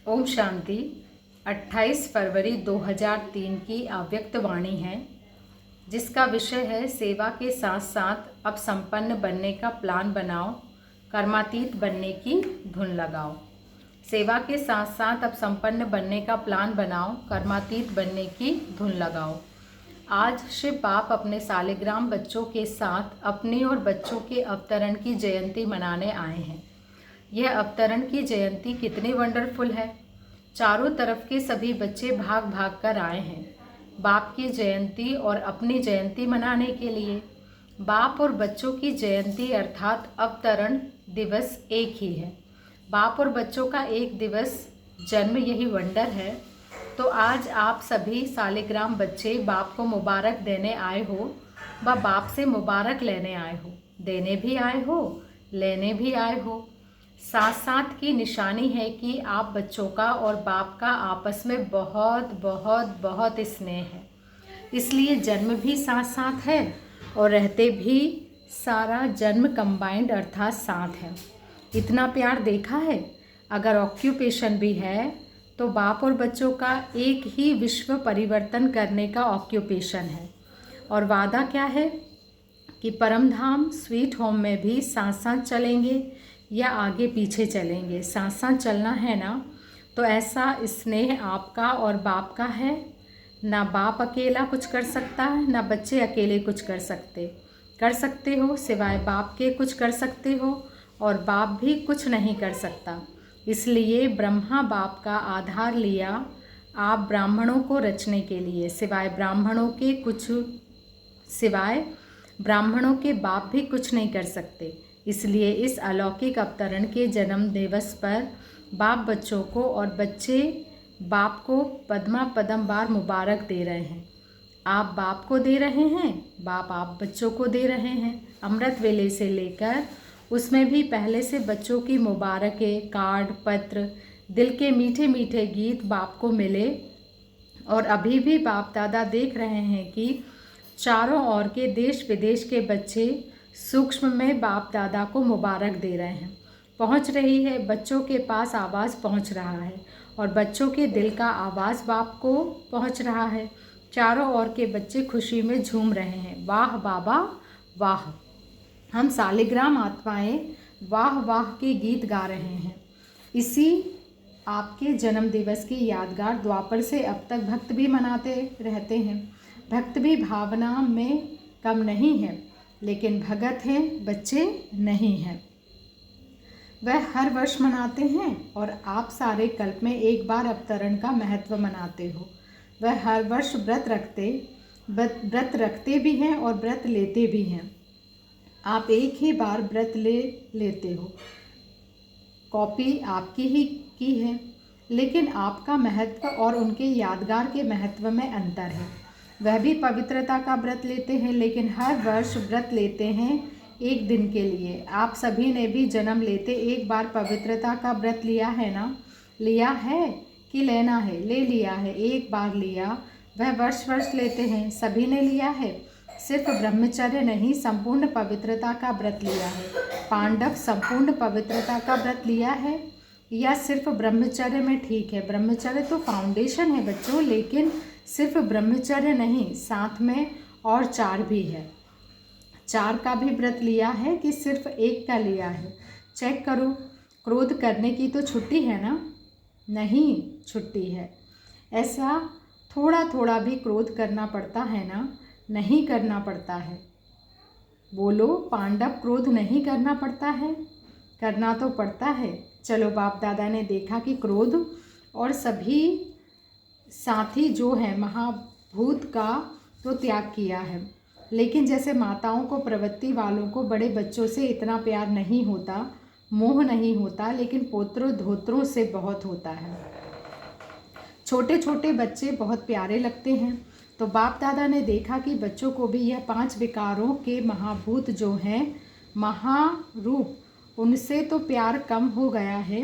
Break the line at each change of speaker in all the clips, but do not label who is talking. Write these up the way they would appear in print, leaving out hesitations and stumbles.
ओम शांति। 28 फरवरी 2003 की अव्यक्त वाणी है, जिसका विषय है सेवा के साथ साथ अब संपन्न बनने का प्लान बनाओ, कर्मातीत बनने की धुन लगाओ। सेवा के साथ साथ अब संपन्न बनने का प्लान बनाओ, कर्मातीत बनने की धुन लगाओ। आज शिव बाप अपने सालिग्राम बच्चों के साथ अपनी और बच्चों के अवतरण की जयंती मनाने आए हैं। यह अवतरण की जयंती कितनी वंडरफुल है। चारों तरफ के सभी बच्चे भाग भाग कर आए हैं बाप की जयंती और अपनी जयंती मनाने के लिए। बाप और बच्चों की जयंती अर्थात अवतरण दिवस एक ही है। बाप और बच्चों का एक दिवस जन्म, यही वंडर है। तो आज आप सभी सालिग्राम बच्चे बाप को मुबारक देने आए हो व बाप से मुबारक लेने आए हो। देने भी आए हो, लेने भी आए हो। साथ साथ की निशानी है कि आप बच्चों का और बाप का आपस में बहुत बहुत बहुत स्नेह है। इसलिए जन्म भी साथ साथ है और रहते भी सारा जन्म कंबाइंड अर्थात साथ है। इतना प्यार देखा है। अगर ऑक्यूपेशन भी है तो बाप और बच्चों का एक ही विश्व परिवर्तन करने का ऑक्यूपेशन है। और वादा क्या है कि परम धाम स्वीट होम में भी साथ साथ चलेंगे या आगे पीछे चलेंगे। साथ साथ चलना है ना। तो ऐसा स्नेह आपका और बाप का है। ना बाप अकेला कुछ कर सकता है, ना बच्चे अकेले कुछ कर सकते हो सिवाय बाप के कुछ कर सकते हो, और बाप भी कुछ नहीं कर सकता। इसलिए ब्रह्मा बाप का आधार लिया आप ब्राह्मणों को रचने के लिए। सिवाय ब्राह्मणों के बाप भी कुछ नहीं कर सकते। इसलिए इस अलौकिक अवतरण के जन्म दिवस पर बाप बच्चों को और बच्चे बाप को पद्मा पदम बार मुबारक दे रहे हैं। आप बाप को दे रहे हैं, बाप आप बच्चों को दे रहे हैं। अमृत वेले से लेकर उसमें भी पहले से बच्चों की मुबारकें, कार्ड, पत्र, दिल के मीठे मीठे गीत बाप को मिले। और अभी भी बाप दादा देख रहे हैं कि चारों ओर के देश विदेश के बच्चे सूक्ष्म में बाप दादा को मुबारक दे रहे हैं। पहुंच रही है, बच्चों के पास आवाज़ पहुंच रहा है और बच्चों के दिल का आवाज़ बाप को पहुंच रहा है। चारों ओर के बच्चे खुशी में झूम रहे हैं। वाह बाबा वाह। हम सालिग्राम आत्माएं वाह वाह के गीत गा रहे हैं। इसी आपके जन्म दिवस की यादगार द्वापर से अब तक भक्त भी मनाते रहते हैं। भक्त भी भावना में कम नहीं है, लेकिन भगत हैं, बच्चे नहीं हैं। वह हर वर्ष मनाते हैं और आप सारे कल्प में एक बार अवतरण का महत्व मनाते हो। वह हर वर्ष व्रत रखते भी हैं और व्रत लेते भी हैं। आप एक ही बार व्रत लेते हो। कॉपी आपकी ही की है, लेकिन आपका महत्व और उनके यादगार के महत्व में अंतर है। वह भी पवित्रता का व्रत लेते हैं, लेकिन हर वर्ष व्रत लेते हैं एक दिन के लिए। आप सभी ने भी जन्म लेते एक बार पवित्रता का व्रत लिया है ना। लिया है कि लेना है? ले लिया है, एक बार लिया। वह वर्ष वर्ष लेते हैं, सभी ने लिया है। सिर्फ ब्रह्मचर्य नहीं, संपूर्ण पवित्रता का व्रत लिया है। पांडव संपूर्ण पवित्रता का व्रत लिया है या सिर्फ ब्रह्मचर्य में? ठीक है, ब्रह्मचर्य तो फाउंडेशन है बच्चों, लेकिन सिर्फ ब्रह्मचर्य नहीं, साथ में और 4 भी है। 4 का भी व्रत लिया है कि सिर्फ 1 का लिया है? चेक करो। क्रोध करने की तो छुट्टी है ना? नहीं, छुट्टी है। ऐसा थोड़ा थोड़ा भी क्रोध करना पड़ता है ना? नहीं करना पड़ता है। बोलो, पांडव क्रोध नहीं करना पड़ता है? करना तो पड़ता है। चलो, बाप दादा ने देखा कि क्रोध और सभी साथी जो है महाभूत का तो त्याग किया है, लेकिन जैसे माताओं को, प्रवृत्ति वालों को बड़े बच्चों से इतना प्यार नहीं होता, मोह नहीं होता, लेकिन पोत्रों धोत्रों से बहुत होता है। छोटे छोटे बच्चे बहुत प्यारे लगते हैं। तो बाप दादा ने देखा कि बच्चों को भी यह 5 विकारों के महाभूत जो हैं, महारूप, उनसे तो प्यार कम हो गया है,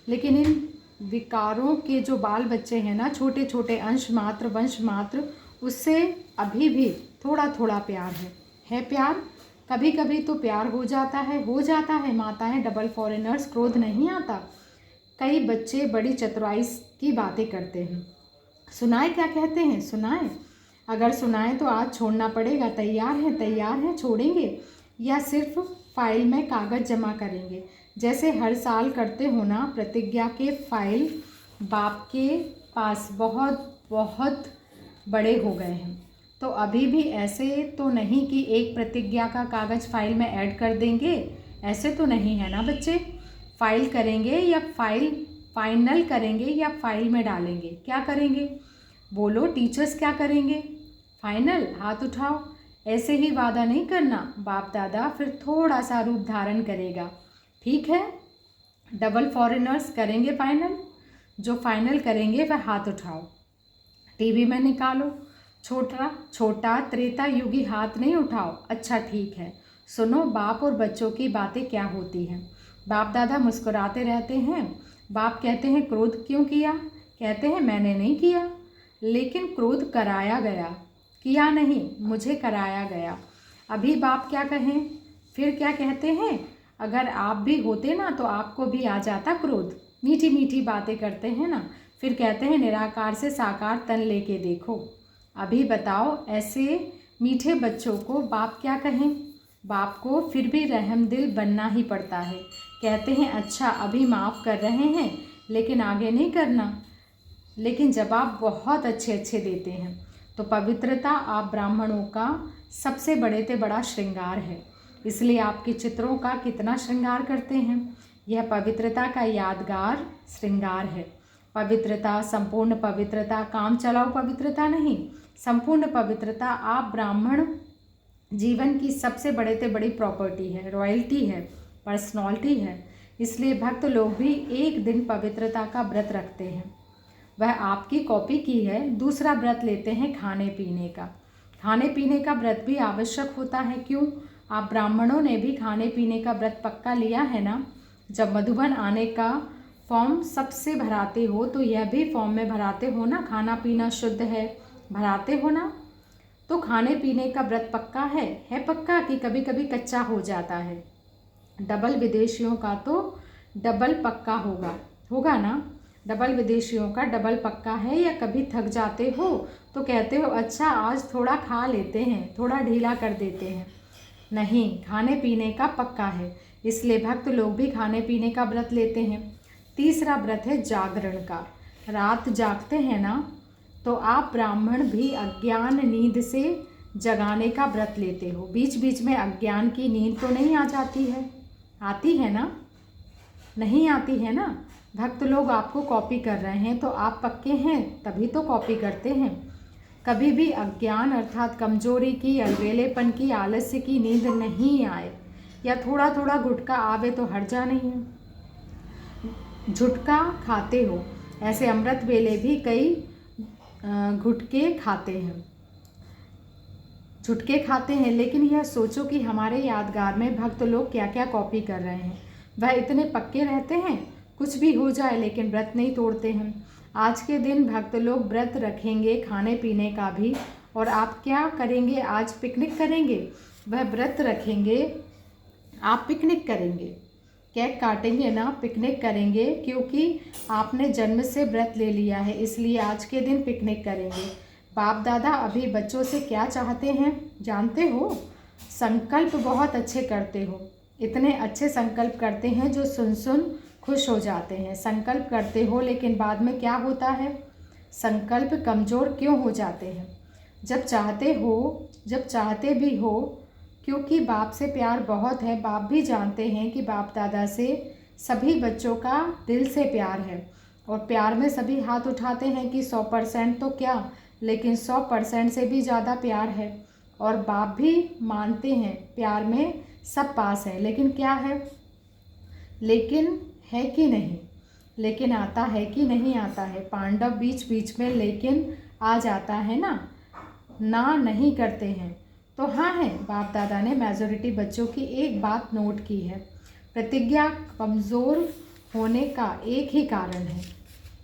लेकिन इन विकारों के जो बाल बच्चे हैं ना, छोटे छोटे अंश मात्र, वंश मात्र, उससे अभी भी थोड़ा थोड़ा प्यार है प्यार। कभी कभी तो प्यार हो जाता है। माताएं डबल फॉरेनर्स, क्रोध नहीं आता। कई बच्चे बड़ी चतुराई की बातें करते हैं। सुनाए क्या कहते हैं, सुनाए? अगर सुनाए तो आज छोड़ना पड़ेगा। तैयार हैं? तैयार हैं, छोड़ेंगे या सिर्फ फाइल में कागज़ जमा करेंगे जैसे हर साल करते हो ना? प्रतिज्ञा के फाइल बाप के पास बहुत बहुत बड़े हो गए हैं, तो अभी भी ऐसे तो नहीं कि एक प्रतिज्ञा का कागज़ फाइल में ऐड कर देंगे, ऐसे तो नहीं है ना बच्चे? फाइल करेंगे या फाइनल करेंगे या फाइल में डालेंगे, क्या करेंगे? बोलो, टीचर्स क्या करेंगे? फाइनल। हाथ उठाओ। ऐसे ही वादा नहीं करना, बाप दादा फिर थोड़ा सा रूप धारण करेगा, ठीक है? डबल फॉरेनर्स करेंगे फाइनल। जो फाइनल करेंगे वह हाथ उठाओ। टीवी में निकालो। छोटा त्रेता युगी हाथ नहीं उठाओ। अच्छा ठीक है, सुनो बाप और बच्चों की बातें क्या होती हैं। बाप दादा मुस्कुराते रहते हैं। बाप कहते हैं क्रोध क्यों किया? कहते हैं मैंने नहीं किया, लेकिन क्रोध कराया गया। किया नहीं, मुझे कराया गया। अभी बाप क्या कहें? फिर क्या कहते हैं? अगर आप भी होते ना तो आपको भी आ जाता क्रोध। मीठी मीठी बातें करते हैं ना। फिर कहते हैं निराकार से साकार तन लेके देखो। अभी बताओ, ऐसे मीठे बच्चों को बाप क्या कहें? बाप को फिर भी रहम दिल बनना ही पड़ता है। कहते हैं अच्छा अभी माफ़ कर रहे हैं, लेकिन आगे नहीं करना। लेकिन जवाब बहुत अच्छे अच्छे देते हैं। तो पवित्रता आप ब्राह्मणों का सबसे बड़े से बड़ा श्रृंगार है, इसलिए आपके चित्रों का कितना श्रृंगार करते हैं। यह पवित्रता का यादगार श्रृंगार है। पवित्रता, संपूर्ण पवित्रता, काम चलाओ पवित्रता नहीं, संपूर्ण पवित्रता आप ब्राह्मण जीवन की सबसे बड़े से बड़ी प्रॉपर्टी है, रॉयल्टी है, पर्सनॉलिटी है। इसलिए भक्त लोग भी एक दिन पवित्रता का व्रत रखते हैं। वह आपकी कॉपी की है। दूसरा व्रत लेते हैं खाने पीने का। खाने पीने का व्रत भी आवश्यक होता है। क्यों? आप ब्राह्मणों ने भी खाने पीने का व्रत पक्का लिया है ना। जब मधुबन आने का फॉर्म सबसे भराते हो तो यह भी फॉर्म में भराते हो ना, खाना पीना शुद्ध है, भराते हो ना। तो खाने पीने का व्रत पक्का है पक्का कि कभी कभी कच्चा हो जाता है। डबल विदेशियों का तो डबल पक्का होगा ना। डबल विदेशियों का डबल पक्का है। या कभी थक जाते हो तो कहते हो अच्छा आज थोड़ा खा लेते हैं, थोड़ा ढीला कर देते हैं। नहीं, खाने पीने का पक्का है, इसलिए भक्त लोग भी खाने पीने का व्रत लेते हैं। तीसरा व्रत है जागरण का। रात जागते हैं ना, तो आप ब्राह्मण भी अज्ञान नींद से जगाने का व्रत लेते हो। बीच बीच में अज्ञान की नींद तो नहीं आ जाती है? आती है ना? नहीं आती है ना। भक्त लोग आपको कॉपी कर रहे हैं तो आप पक्के हैं, तभी तो कॉपी करते हैं। कभी भी अज्ञान अर्थात कमजोरी की, अलबेलेपन की, आलस्य की नींद नहीं आए, या थोड़ा थोड़ा गुटखा आवे तो हर्जा नहीं है। झुटका खाते हो, ऐसे अमृत वेले भी कई गुटके खाते हैं, झुटके खाते हैं। लेकिन यह सोचो कि हमारे यादगार में भक्त लोग क्या क्या कॉपी कर रहे हैं। वह इतने पक्के रहते हैं, कुछ भी हो जाए लेकिन व्रत नहीं तोड़ते हैं। आज के दिन भक्त लोग व्रत रखेंगे खाने पीने का भी। और आप क्या करेंगे? आज पिकनिक करेंगे। वह व्रत रखेंगे, आप पिकनिक करेंगे। केक काटेंगे ना, पिकनिक करेंगे, क्योंकि आपने जन्म से व्रत ले लिया है, इसलिए आज के दिन पिकनिक करेंगे। बाप दादा अभी बच्चों से क्या चाहते हैं जानते हो? संकल्प बहुत अच्छे करते हो। इतने अच्छे संकल्प करते हैं जो सुन सुन खुश हो जाते हैं। संकल्प करते हो लेकिन बाद में क्या होता है? संकल्प कमज़ोर क्यों हो जाते हैं? जब चाहते भी हो, क्योंकि बाप से प्यार बहुत है। बाप भी जानते हैं कि बाप दादा से सभी बच्चों का दिल से प्यार है, और प्यार में सभी हाथ उठाते हैं कि 100% तो क्या, लेकिन 100% से भी ज़्यादा प्यार है। और बाप भी मानते हैं प्यार में सब पास है, लेकिन क्या है? लेकिन है कि नहीं? लेकिन आता है कि नहीं आता है? पांडव बीच बीच में लेकिन आ जाता है ना, नहीं करते हैं तो हाँ है। बाप दादा ने मेजॉरिटी बच्चों की एक बात नोट की है। प्रतिज्ञा कमज़ोर होने का एक ही कारण है,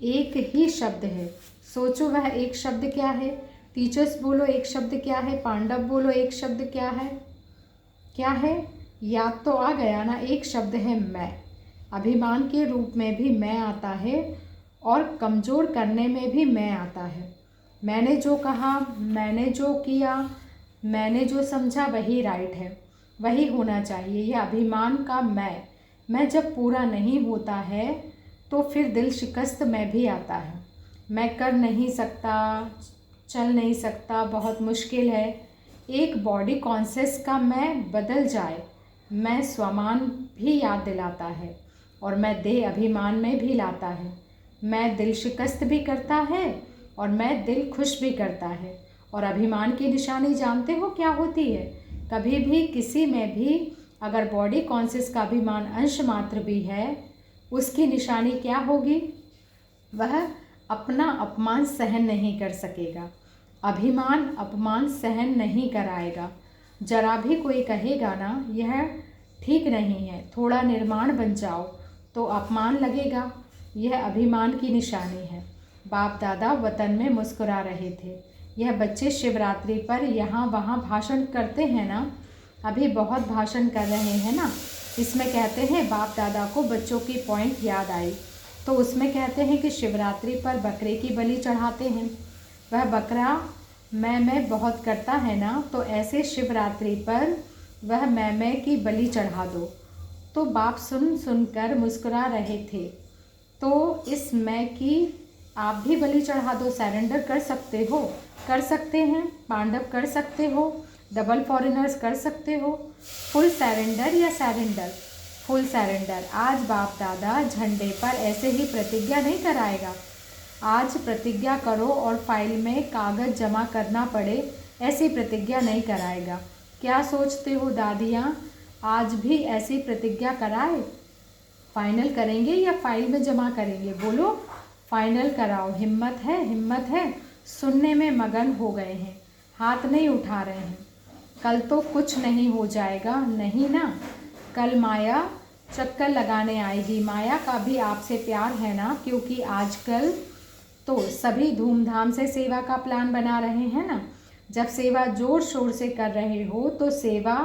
एक ही शब्द है। सोचो वह एक शब्द क्या है? टीचर्स बोलो एक शब्द क्या है? पांडव बोलो एक शब्द क्या है? क्या है? याद तो आ गया ना, एक शब्द है मैं। अभिमान के रूप में भी मैं आता है और कमज़ोर करने में भी मैं आता है। मैंने जो कहा, मैंने जो किया, मैंने जो समझा वही राइट है, वही होना चाहिए। यह अभिमान का मैं जब पूरा नहीं होता है तो फिर दिल शिकस्त में भी आता है। मैं कर नहीं सकता, चल नहीं सकता, बहुत मुश्किल है। एक बॉडी कॉन्शियस का मैं बदल जाए, मैं स्वमान भी याद दिलाता है और मैं देह अभिमान में भी लाता है। मैं दिल शिकस्त भी करता है और मैं दिल खुश भी करता है। और अभिमान की निशानी जानते हो क्या होती है? कभी भी किसी में भी अगर बॉडी कॉन्शियस का अभिमान अंश मात्र भी है, उसकी निशानी क्या होगी? वह अपना अपमान सहन नहीं कर सकेगा। अभिमान अपमान सहन नहीं कराएगा। जरा भी कोई कहेगा ना यह ठीक नहीं है, थोड़ा निर्माण बन जाओ, तो अपमान लगेगा। यह अभिमान की निशानी है। बाप दादा वतन में मुस्कुरा रहे थे। यह बच्चे शिवरात्रि पर यहाँ वहाँ भाषण करते हैं ना, अभी बहुत भाषण कर रहे हैं ना। इसमें कहते हैं बाप दादा को बच्चों की पॉइंट याद आई, तो उसमें कहते हैं कि शिवरात्रि पर बकरे की बलि चढ़ाते हैं। वह बकरा मैं बहुत करता है ना, तो ऐसे शिवरात्रि पर वह मैं की बलि चढ़ा दो। तो बाप सुनकर मुस्कुरा रहे थे। तो इस मैं की आप भी बलि चढ़ा दो, सरेंडर कर सकते हो, कर सकते हैं। पांडव कर सकते हो, डबल फॉरेनर्स कर सकते हो। फुल सरेंडर या सरेंडर? Full surrender. आज बाप दादा झंडे पर ऐसे ही प्रतिज्ञा नहीं कराएगा। आज प्रतिज्ञा करो और फाइल में कागज़ जमा करना पड़े, ऐसी प्रतिज्ञा नहीं कराएगा। क्या सोचते हो दादियाँ, आज भी ऐसी प्रतिज्ञा कराए? फाइनल करेंगे या फाइल में जमा करेंगे? बोलो, फाइनल कराओ। हिम्मत है, हिम्मत है। सुनने में मगन हो गए हैं, हाथ नहीं उठा रहे हैं। कल तो कुछ नहीं हो जाएगा, नहीं ना? कल माया चक्कर लगाने आएगी। माया का भी आपसे प्यार है ना? क्योंकि आजकल तो सभी धूमधाम से सेवा का प्लान बना रहे हैं ना। जब सेवा जोर शोर से कर रहे हो तो सेवा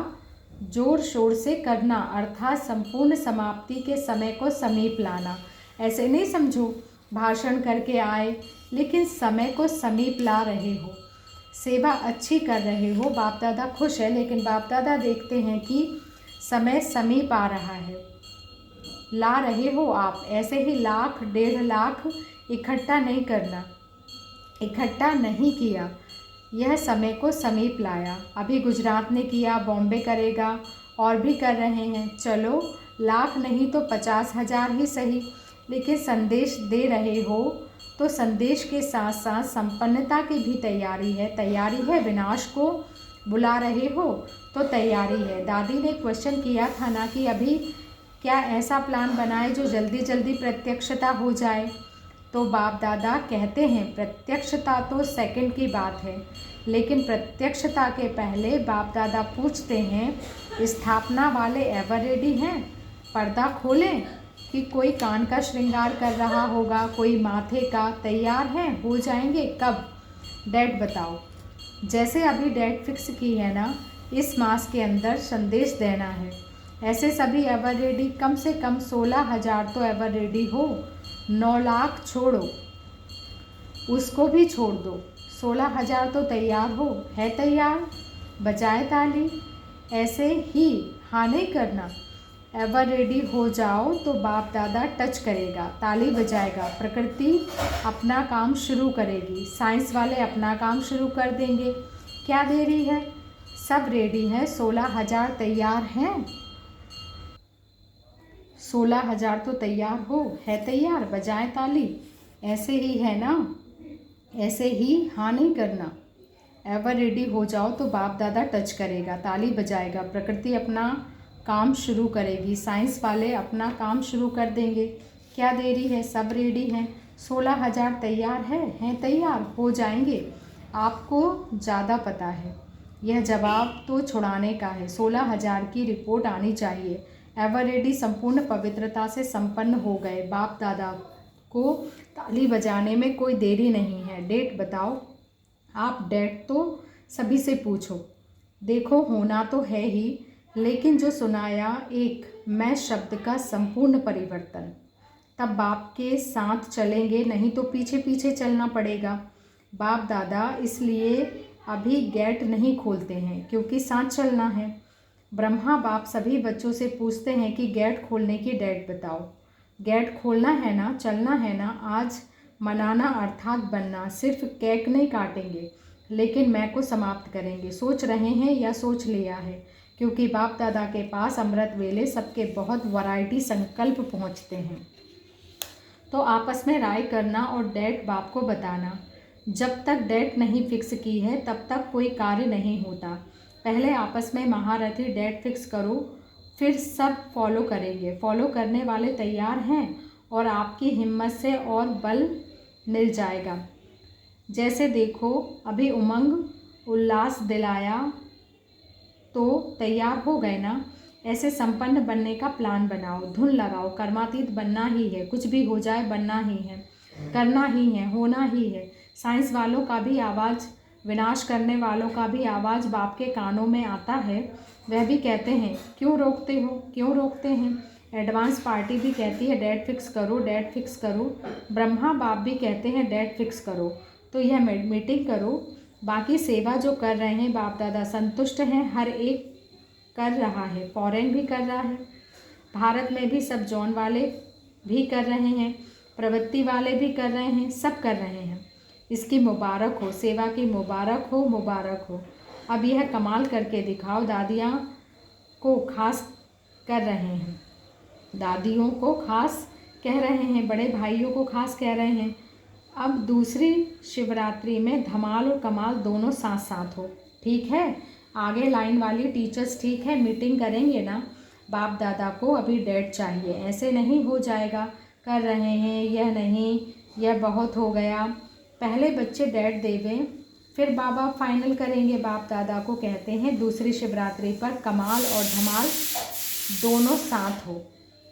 जोर शोर से करना, अर्थात संपूर्ण समाप्ति के समय को समीप लाना। ऐसे नहीं समझो भाषण करके आए लेकिन समय को समीप ला रहे हो, सेवा अच्छी कर रहे हो। बाप दादा खुश है, लेकिन बाप दादा देखते हैं कि समय समीप आ रहा है। ला रहे हो आप, ऐसे ही 1,00,000 1,50,000 इकट्ठा नहीं करना, इकट्ठा नहीं किया, यह समय को समीप लाया। अभी गुजरात ने किया, बॉम्बे करेगा, और भी कर रहे हैं। चलो 1,00,000 नहीं तो 50,000 ही सही, लेकिन संदेश दे रहे हो तो संदेश के साथ साथ संपन्नता की भी तैयारी है। तैयारी है, विनाश को बुला रहे हो तो तैयारी है। दादी ने क्वेश्चन किया था ना कि अभी क्या ऐसा प्लान बनाए जो जल्दी जल्दी प्रत्यक्षता हो जाए? तो बाप दादा कहते हैं प्रत्यक्षता तो सेकंड की बात है, लेकिन प्रत्यक्षता के पहले बाप दादा पूछते हैं स्थापना वाले एवर रेडी हैं? पर्दा खोलें कि कोई कान का श्रृंगार कर रहा होगा, कोई माथे का, तैयार हैं? हो जाएंगे कब? डेट बताओ। जैसे अभी डेट फिक्स की है ना, इस मास के अंदर संदेश देना है। ऐसे सभी एवर रेडी, कम से कम 16,000 तो एवर रेडी हो। 9,00,000 छोड़ो, उसको भी छोड़ दो, 16,000 तो तैयार हो। है तैयार? बजाए ताली। ऐसे ही हाँ नहीं करना। एवर रेडी हो जाओ तो बाप दादा टच करेगा, ताली बजाएगा, प्रकृति अपना काम शुरू करेगी, साइंस वाले अपना काम शुरू कर देंगे। क्या देरी है? सब रेडी है। 16,000 तैयार हैं? 16,000 तो तैयार हो। है तैयार? बजाए ताली। ऐसे ही है ना? ऐसे ही हाँ नहीं करना। एवर रेडी हो जाओ तो बाप दादा टच करेगा, ताली बजाएगा, प्रकृति अपना काम शुरू करेगी, साइंस वाले अपना काम शुरू कर देंगे। क्या देरी है? सब रेडी हैं। 16,000 तैयार हैं तैयार, हो जाएंगे। आपको ज़्यादा पता है, यह जवाब तो छुड़ाने का है। 16,000 की रिपोर्ट आनी चाहिए। एवर रेडी संपूर्ण पवित्रता से संपन्न हो गए। बाप दादा को ताली बजाने में कोई देरी नहीं है। डेट बताओ। आप डेट तो सभी से पूछो। देखो होना तो है ही, लेकिन जो सुनाया एक मैं शब्द का संपूर्ण परिवर्तन। तब बाप के साथ चलेंगे, नहीं तो पीछे पीछे चलना पड़ेगा। बाप दादा इसलिए अभी गेट नहीं खोलते हैं क्योंकि साथ चलना है। ब्रह्मा बाप सभी बच्चों से पूछते हैं कि गेट खोलने की डेट बताओ। गेट खोलना है ना, चलना है ना। आज मनाना अर्थात बनना, सिर्फ केक नहीं काटेंगे लेकिन मैं को समाप्त करेंगे। सोच रहे हैं या सोच लिया है? क्योंकि बाप दादा के पास अमृत वेले सबके बहुत वैरायटी संकल्प पहुंचते हैं। तो आपस में राय करना और डेट बाप को बताना। जब तक डेट नहीं फिक्स की है तब तक कोई कार्य नहीं होता। पहले आपस में महारथी डेट फिक्स करो, फिर सब फॉलो करेंगे। फॉलो करने वाले तैयार हैं और आपकी हिम्मत से और बल मिल जाएगा। जैसे देखो अभी उमंग उल्लास दिलाया तो तैयार हो गए ना। ऐसे संपन्न बनने का प्लान बनाओ, धुन लगाओ। कर्मातीत बनना ही है, कुछ भी हो जाए बनना ही है, करना ही है, होना ही है। साइंस वालों का भी आवाज़, विनाश करने वालों का भी आवाज़ बाप के कानों में आता है। वह भी कहते हैं क्यों रोकते हो, क्यों रोकते हैं। एडवांस पार्टी भी कहती है डेट फिक्स करो, डेट फिक्स करो। ब्रह्मा बाप भी कहते हैं डेट फिक्स करो। तो यह मीटिंग करो। बाकी सेवा जो कर रहे हैं बाप दादा संतुष्ट हैं, हर एक कर रहा है। फॉरेन भी कर रहा है, भारत में भी सब जॉन वाले भी कर रहे हैं, प्रवृत्ति वाले भी कर रहे हैं, सब कर रहे हैं। इसकी मुबारक हो, सेवा की मुबारक हो, मुबारक हो। अब यह कमाल करके दिखाओ। दादियाँ को खास कर रहे हैं, दादियों को खास कह रहे हैं, बड़े भाइयों को खास कह रहे हैं। अब दूसरी शिवरात्रि में धमाल और कमाल दोनों साथ साथ हो। ठीक है, आगे लाइन वाली टीचर्स ठीक है, मीटिंग करेंगे ना। बाप दादा को अभी डेट चाहिए, ऐसे नहीं हो जाएगा। कर रहे हैं, यह नहीं, यह बहुत हो गया। पहले बच्चे डेट देवें, फिर बाबा फाइनल करेंगे। बाप दादा को कहते हैं दूसरी शिवरात्रि पर कमाल और धमाल दोनों साथ हो।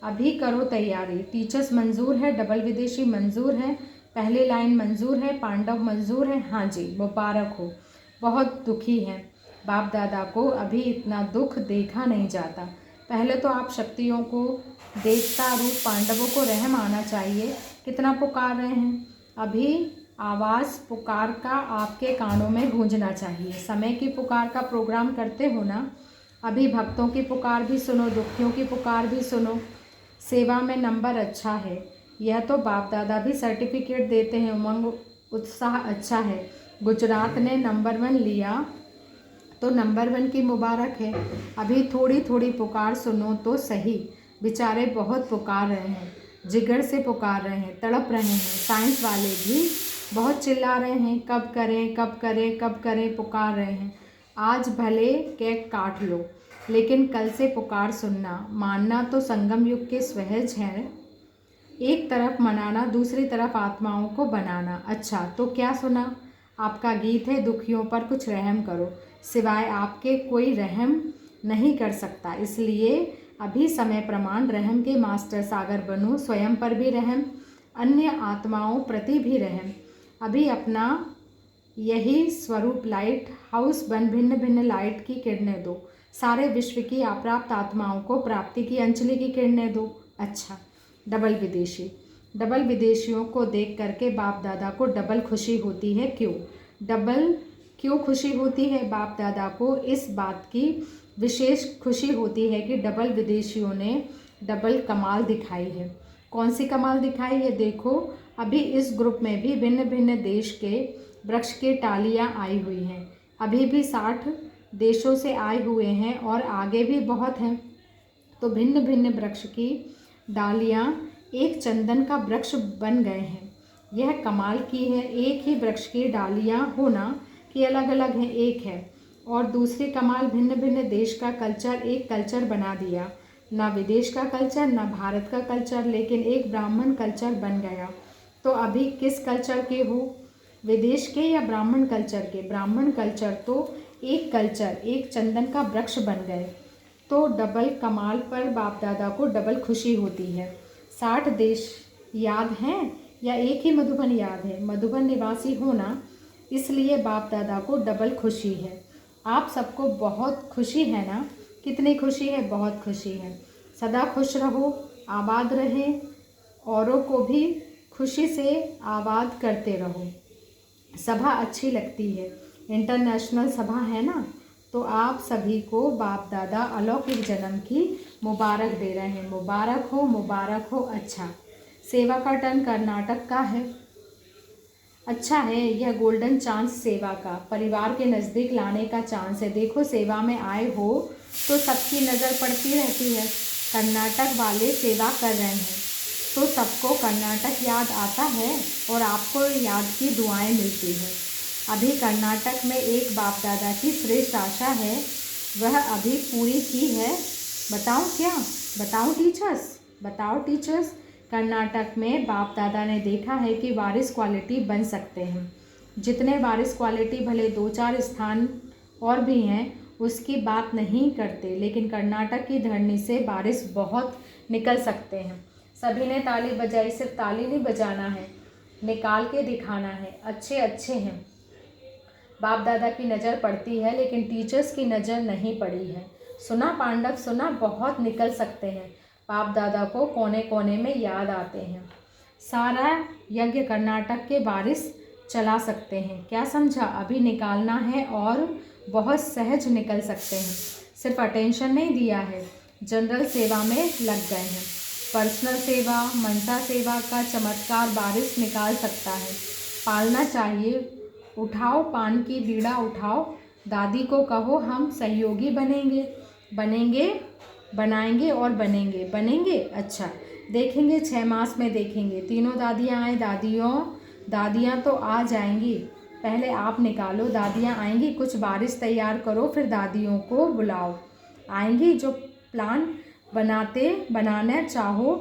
अभी करो तैयारी। टीचर्स मंजूर है, डबल विदेशी मंजूर है, पहली लाइन मंजूर है, पांडव मंजूर है। हाँ जी, मुबारक हो। बहुत दुखी हैं बाप दादा को, अभी इतना दुख देखा नहीं जाता। पहले तो आप शक्तियों को, देवता रूप पांडवों को रहम आना चाहिए। कितना पुकार रहे हैं, अभी आवाज़ पुकार का आपके कानों में गूंजना चाहिए। समय की पुकार का प्रोग्राम करते हो ना, अभी भक्तों की पुकार भी सुनो, दुखियों की पुकार भी सुनो। सेवा में नंबर अच्छा है, यह तो बाप दादा भी सर्टिफिकेट देते हैं। उमंग उत्साह अच्छा है। गुजरात ने नंबर 1 लिया तो नंबर 1 की मुबारक है। अभी थोड़ी थोड़ी पुकार सुनो तो सही। बेचारे बहुत पुकार रहे हैं, जिगर से पुकार रहे हैं, तड़प रहे हैं। साइंस वाले भी बहुत चिल्ला रहे हैं, कब करें, कब करें, कब करें, पुकार रहे हैं। आज भले केक काट लो लेकिन कल से पुकार सुनना। मानना तो संगम युग के सहज है, एक तरफ मनाना, दूसरी तरफ आत्माओं को बनाना। अच्छा तो क्या सुना? आपका गीत है दुखियों पर कुछ रहम करो। सिवाय आपके कोई रहम नहीं कर सकता, इसलिए अभी समय प्रमाण रहम के मास्टर सागर बनो। स्वयं पर भी रहम, अन्य आत्माओं प्रति भी रहम। अभी अपना यही स्वरूप लाइट हाउस बन भिन्न भिन्न लाइट की किरणें दो। सारे विश्व की अप्राप्त आत्माओं को प्राप्ति की अंजलि की किरणें दो। अच्छा, डबल विदेशी। डबल विदेशियों को देख करके बाप दादा को डबल खुशी होती है। क्यों डबल, क्यों खुशी होती है? बाप दादा को इस बात की विशेष खुशी होती है कि डबल विदेशियों ने डबल कमाल दिखाई है। कौन सी कमाल दिखाई है? देखो अभी इस ग्रुप में भी भिन्न भिन्न देश के वृक्ष की टालियाँ आई हुई हैं। अभी भी 60 देशों से आए हुए हैं और आगे भी बहुत हैं। तो भिन्न भिन्न वृक्ष की डालियाँ एक चंदन का वृक्ष बन गए हैं। यह कमाल की है। एक ही वृक्ष की डालियाँ होना कि अलग अलग हैं, एक है। और दूसरी कमाल, भिन्न भिन्न देश का कल्चर एक कल्चर बना दिया। ना विदेश का कल्चर, ना भारत का कल्चर, लेकिन एक ब्राह्मण कल्चर बन गया। तो अभी किस कल्चर के हो, विदेश के या ब्राह्मण कल्चर के? ब्राह्मण कल्चर तो एक कल्चर, एक चंदन का वृक्ष बन गए। तो डबल कमाल पर बाप दादा को डबल खुशी होती है। 60 देश याद हैं या एक ही मधुबन याद है? मधुबन निवासी होना, इसलिए बाप दादा को डबल खुशी है। आप सबको बहुत खुशी है ना? कितनी खुशी है? बहुत खुशी है। सदा खुश रहो, आबाद रहें, औरों को भी खुशी से आबाद करते रहो। सभा अच्छी लगती है, इंटरनेशनल सभा है ना, तो आप सभी को बाप दादा अलौकिक जन्म की मुबारक दे रहे हैं। मुबारक हो, मुबारक हो। अच्छा, सेवा का टर्न कर्नाटक का है। अच्छा है, यह गोल्डन चांस सेवा का, परिवार के नज़दीक लाने का चांस है। देखो, सेवा में आए हो तो सबकी नज़र पड़ती रहती है। कर्नाटक वाले सेवा कर रहे हैं तो सबको कर्नाटक याद आता है और आपको याद की दुआएं मिलती हैं। अभी कर्नाटक में एक बाप दादा की श्रेष्ठ आशा है, वह अभी पूरी की है। बताऊं क्या? बताऊं टीचर्स? बताओ टीचर्स। कर्नाटक में बाप दादा ने देखा है कि वारिस क्वालिटी बन सकते हैं। जितने वारिस क्वालिटी भले 2-4 स्थान और भी हैं उसकी बात नहीं करते, लेकिन कर्नाटक की धरनी से वारिस बहुत निकल सकते हैं। सभी ने ताली बजाई, सिर्फ ताली नहीं बजाना है, निकाल के दिखाना है। अच्छे अच्छे हैं। बाप दादा की नज़र पड़ती है लेकिन टीचर्स की नज़र नहीं पड़ी है। सुना पांडव, सुना? बहुत निकल सकते हैं। बाप दादा को कोने कोने में याद आते हैं। सारा यज्ञ कर्नाटक के वारिस चला सकते हैं। क्या समझा? अभी निकालना है और बहुत सहज निकल सकते हैं। सिर्फ अटेंशन नहीं दिया है, जनरल सेवा में लग गए हैं। पर्सनल सेवा, मनसा सेवा का चमत्कार वारिस निकाल सकता है। पालना चाहिए। उठाओ पान की बीड़ा, उठाओ। दादी को कहो हम सहयोगी बनेंगे। बनेंगे, बनाएंगे और बनेंगे। बनेंगे। अच्छा, देखेंगे 6 मास में देखेंगे। तीनों दादियाँ आए। दादियाँ तो आ जाएंगी, पहले आप निकालो। दादियाँ आएंगी, कुछ वारिस तैयार करो, फिर दादियों को बुलाओ। आएंगी। जो प्लान बनाना चाहो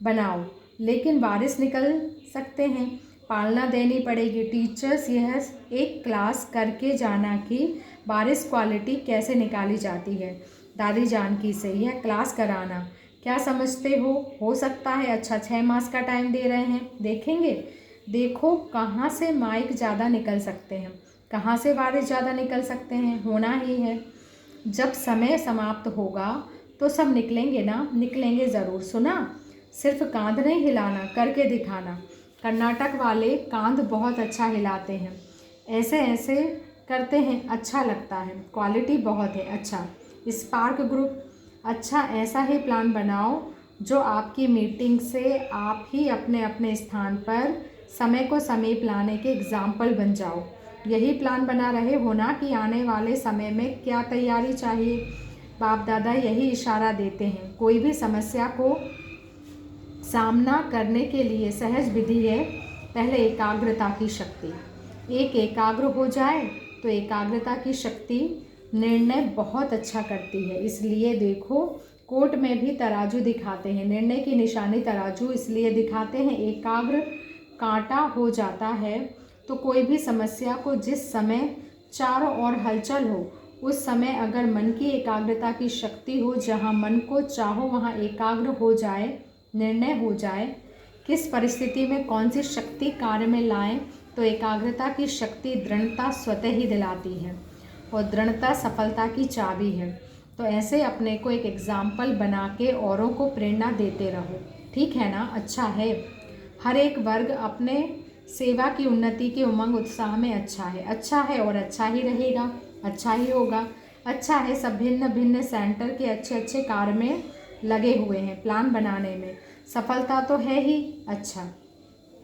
बनाओ, लेकिन वारिस निकल सकते हैं। पालना देनी पड़ेगी। टीचर्स यह एक क्लास करके जाना कि वारिस क्वालिटी कैसे निकाली जाती है। दादी जानकी से यह क्लास कराना। क्या समझते हो सकता है। अच्छा, 6 मास का टाइम दे रहे हैं, देखेंगे। देखो कहाँ से माइक ज़्यादा निकल सकते हैं, कहाँ से वारिस ज़्यादा निकल सकते हैं। होना ही है। जब समय समाप्त होगा तो सब निकलेंगे ना, निकलेंगे ज़रूर। सुना? सिर्फ कांध नहीं हिलाना, करके दिखाना। कर्नाटक वाले कांध बहुत अच्छा हिलाते हैं, ऐसे ऐसे करते हैं, अच्छा लगता है। क्वालिटी बहुत है। अच्छा, स्पार्क ग्रुप। अच्छा, ऐसा ही प्लान बनाओ जो आपकी मीटिंग से आप ही अपने अपने स्थान पर समय को समीप लाने के एग्जाम्पल बन जाओ। यही प्लान बना रहे हो ना कि आने वाले समय में क्या तैयारी चाहिए। बाप दादा यही इशारा देते हैं। कोई भी समस्या को सामना करने के लिए सहज विधि है, पहले एकाग्रता की शक्ति। एक एकाग्र हो जाए तो एकाग्रता की शक्ति निर्णय बहुत अच्छा करती है। इसलिए देखो, कोर्ट में भी तराजू दिखाते हैं। निर्णय की निशानी तराजू इसलिए दिखाते हैं, एकाग्र कांटा हो जाता है तो कोई भी समस्या को जिस समय चारों ओर हलचल हो, उस समय अगर मन की एकाग्रता की शक्ति हो, जहाँ मन को चाहो वहाँ एकाग्र हो जाए, निर्णय हो जाए, किस परिस्थिति में कौन सी शक्ति कार्य में लाएं, तो एकाग्रता की शक्ति दृढ़ता स्वतः ही दिलाती है और दृढ़ता सफलता की चाबी है। तो ऐसे अपने को एक एग्जाम्पल बना के औरों को प्रेरणा देते रहो। ठीक है ना? अच्छा है। हर एक वर्ग अपने सेवा की उन्नति के उमंग उत्साह में अच्छा है। अच्छा है और अच्छा ही रहेगा, अच्छा ही होगा। अच्छा है, सब भिन्न भिन्न सेंटर के अच्छे अच्छे कार्य में लगे हुए हैं, प्लान बनाने में सफलता तो है ही।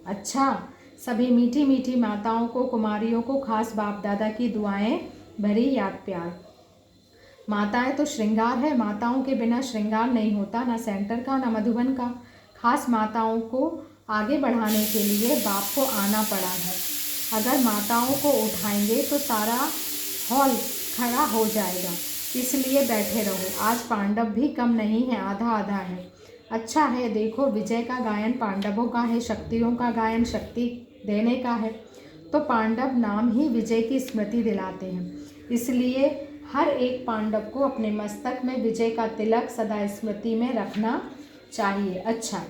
अच्छा, सभी मीठी मीठी माताओं को, कुमारियों को खास बाप दादा की दुआएं भरी याद प्यार। माताएं तो श्रृंगार है, माताओं के बिना श्रृंगार नहीं होता, ना सेंटर का ना मधुबन का। खास माताओं को आगे बढ़ाने के लिए बाप को आना पड़ा है। अगर माताओं को उठाएंगे तो सारा हॉल खड़ा हो जाएगा, इसलिए बैठे रहो। आज पांडव भी कम नहीं है, आधा आधा है। अच्छा है, देखो विजय का गायन पांडवों का है, शक्तियों का गायन शक्ति देने का है। तो पांडव नाम ही विजय की स्मृति दिलाते हैं, इसलिए हर एक पांडव को अपने मस्तक में विजय का तिलक सदा स्मृति में रखना चाहिए। अच्छा,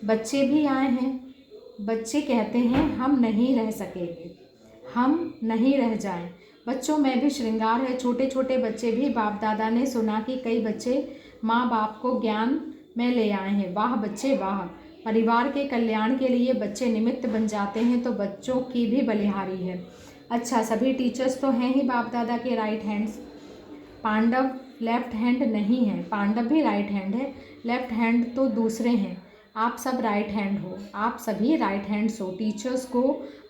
बच्चे भी आए हैं। बच्चे कहते हैं हम नहीं रह सकेंगे, हम नहीं रह जाएं। बच्चों में भी श्रृंगार है। छोटे छोटे बच्चे भी, बाप दादा ने सुना कि कई बच्चे माँ बाप को ज्ञान में ले आए हैं। वाह बच्चे वाह। परिवार के कल्याण के लिए बच्चे निमित्त बन जाते हैं तो बच्चों की भी बलिहारी है। अच्छा, सभी टीचर्स तो हैं ही बाप दादा के right hands. Pandav left hand नहीं है, पांडव भी राइट हैंड है, लेफ्ट हैंड तो दूसरे हैं। आप सब राइट हैंड हो, आप सभी राइट हैंड्स हो। टीचर्स को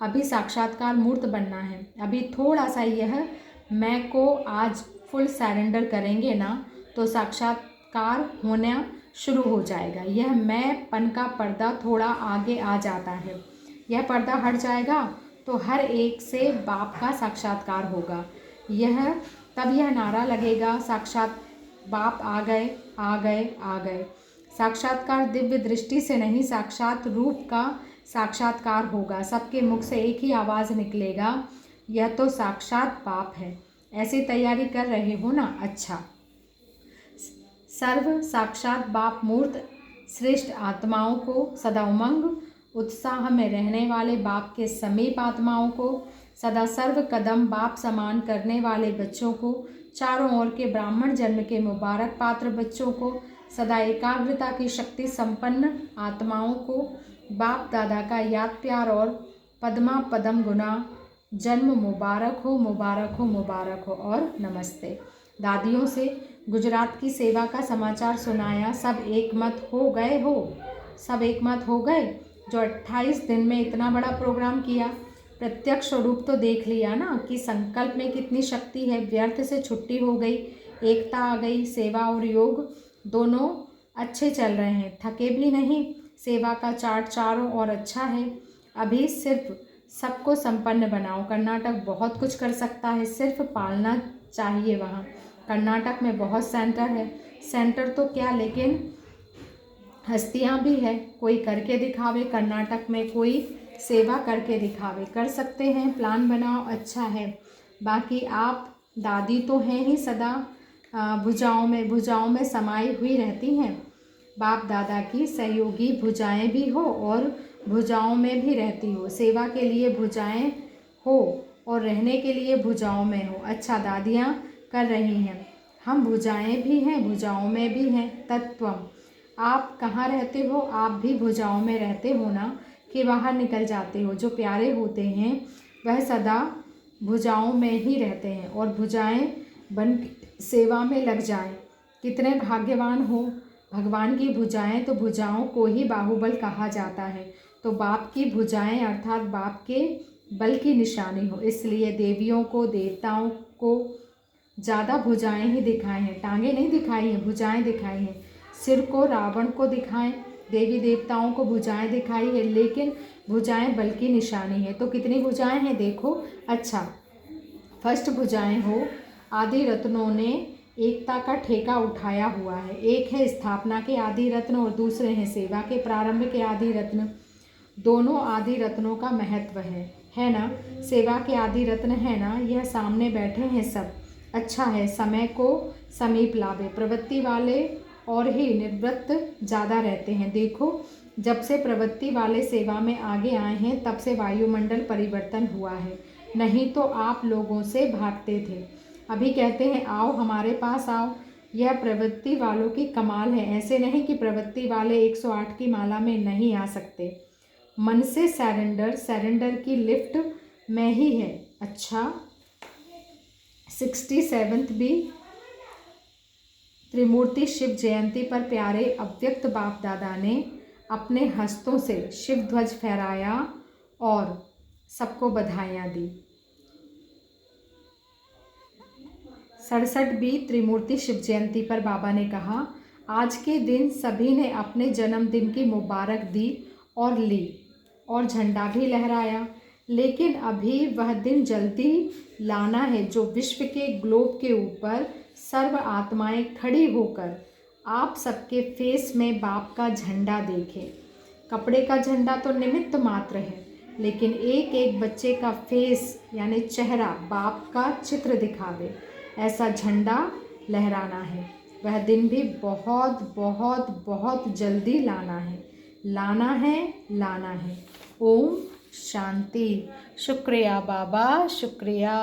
अभी साक्षात्कार मूर्त बनना है। अभी थोड़ा सा यह मैं को आज फुल सरेंडर करेंगे ना तो साक्षात्कार होना शुरू हो जाएगा। यह मैं पन का पर्दा थोड़ा आगे आ जाता है। यह पर्दा हट जाएगा तो हर एक से बाप का साक्षात्कार होगा। तब यह नारा लगेगा, साक्षात बाप आ गए आ गए आ गए। साक्षात्कार दिव्य दृष्टि से नहीं, साक्षात रूप का साक्षात्कार होगा। सबके मुख से एक ही आवाज़ निकलेगा, यह तो साक्षात बाप है। ऐसी तैयारी कर रहे हो ना? अच्छा। सर्व साक्षात बाप मूर्त श्रेष्ठ आत्माओं को, सदा उमंग उत्साह में रहने वाले बाप के समीप आत्माओं को, सदा सर्व कदम बाप समान करने वाले बच्चों को, चारों ओर के ब्राह्मण जन्म के मुबारक पात्र बच्चों को, सदा एकाग्रता की शक्ति संपन्न आत्माओं को बाप दादा का याद प्यार और पद्मा पदम गुना जन्म मुबारक हो मुबारक हो मुबारक हो और नमस्ते। दादियों से गुजरात की सेवा का समाचार सुनाया। सब एक मत हो गए हो? सब एक मत हो गए? जो 28 दिन में इतना बड़ा प्रोग्राम किया, प्रत्यक्ष स्वरूप तो देख लिया ना कि संकल्प में कितनी शक्ति है। व्यर्थ से छुट्टी हो गई, एकता आ गई। सेवा और योग दोनों अच्छे चल रहे हैं, थके भी नहीं। सेवा का चार्ट चारों और अच्छा है। अभी सिर्फ सबको संपन्न बनाओ। कर्नाटक बहुत कुछ कर सकता है, सिर्फ पालना चाहिए। वहाँ कर्नाटक में बहुत सेंटर है। सेंटर तो क्या, लेकिन हस्तियाँ भी है। कोई करके दिखावे, कर्नाटक में कोई सेवा करके दिखावे। कर सकते हैं, प्लान बनाओ, अच्छा है। बाकी आप दादी तो हैं ही, सदा भुजाओं में समाई हुई रहती हैं। बाप दादा की सहयोगी भुजाएं भी हो और भुजाओं में भी रहती हो। सेवा के लिए भुजाएं हो और रहने के लिए भुजाओं में हो। अच्छा, दादियाँ कर रही हैं, हम भुजाएं भी हैं, भुजाओं में भी हैं। तत्वम, आप कहाँ रहते हो? आप भी भुजाओं में रहते हो ना कि बाहर निकल जाते हो? जो प्यारे होते हैं वह सदा भुजाओं में ही रहते हैं और भुजाएं बन सेवा में लग जाएं। कितने भाग्यवान हो। भगवान की भुजाएं, तो भुजाओं को ही बाहुबल कहा जाता है। तो बाप की भुजाएं अर्थात बाप के बल की निशानी हो, इसलिए देवियों को देवताओं को ज़्यादा भुजाएं ही दिखाई हैं। टांगे नहीं दिखाई हैं, भुजाएं दिखाई हैं। सिर को रावण को दिखाएं, देवी देवताओं को भुजाएं दिखाई है, लेकिन भुजाएं बल की निशानी है। तो कितनी भुजाएं हैं देखो। अच्छा, फर्स्ट भुजाएं हो, आदि रत्नों ने एकता का ठेका उठाया हुआ है। एक है स्थापना के आदि रत्न और दूसरे हैं सेवा के प्रारंभ के आदि रत्न। दोनों आदि रत्नों का महत्व है ना। सेवा के आदि रत्न है ना, यह सामने बैठे हैं सब। अच्छा है, समय को समीप लावे। प्रवृत्ति वाले और ही निवृत्त ज़्यादा रहते हैं। देखो, जब से प्रवृत्ति वाले सेवा में आगे आए हैं तब से वायुमंडल परिवर्तन हुआ है, नहीं तो आप लोगों से भागते थे। अभी कहते हैं आओ हमारे पास आओ। यह प्रवृत्ति वालों की कमाल है। ऐसे नहीं कि प्रवृत्ति वाले 108 की माला में नहीं आ सकते। मन से सरेंडर की लिफ्ट में ही है। अच्छा, 67th भी त्रिमूर्ति शिव जयंती पर प्यारे अव्यक्त बाप दादा ने अपने हस्तों से शिव ध्वज फहराया और सबको बधाइयाँ दी। 67 भी त्रिमूर्ति शिव जयंती पर बाबा ने कहा, आज के दिन सभी ने अपने जन्मदिन की मुबारक दी और ली और झंडा भी लहराया, लेकिन अभी वह दिन जल्दी लाना है जो विश्व के ग्लोब के ऊपर सर्व आत्माएं खड़ी होकर आप सबके फेस में बाप का झंडा देखें। कपड़े का झंडा तो निमित्त मात्र है, लेकिन एक एक बच्चे का फेस यानी चेहरा बाप का चित्र दिखावे, ऐसा झंडा लहराना है। वह दिन भी बहुत बहुत बहुत जल्दी लाना है, लाना है, लाना है। ओम शांति। शुक्रिया बाबा, शुक्रिया।